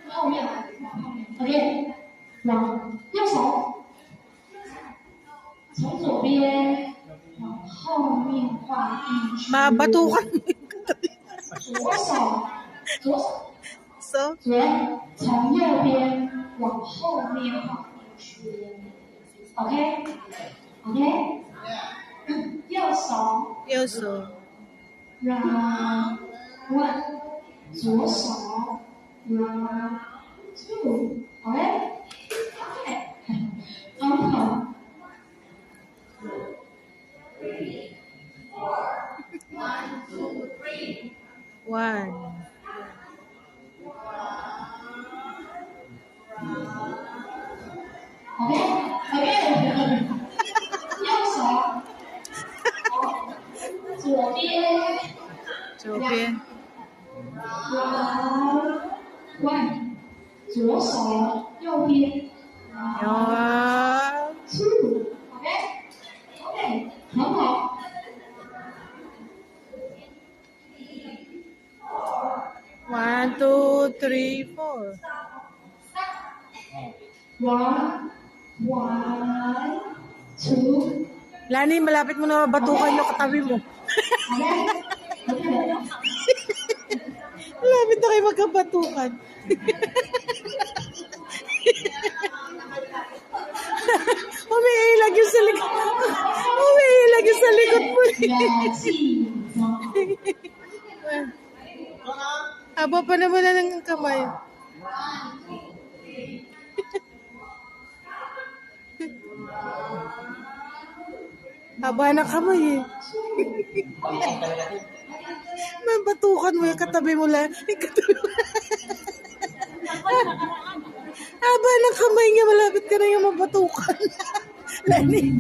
后面来，OK，往右手，从左边往后面画一圈。Mabatukan. 左手，So, 从右边往后面画一圈。OK，右手。右手。Round one，左手 round two，OK，很好。One. OK，右手，左边。左边。Round one，左手右边。Round two，OK，很好。1, 2, 3, 4. One, two. Lani, malapit mo na mabatukan yung katabi mo. Malapit na kayo magkabatukan. Umiilag yung sa likod. Umiilag yung sa likod mo. Haba pa naman na ng kamay. Haba na kamay eh. Mabatukan mo yung katabi mo lang. Haba ng kamay niya, malapit ka na yung mabatukan. Lani.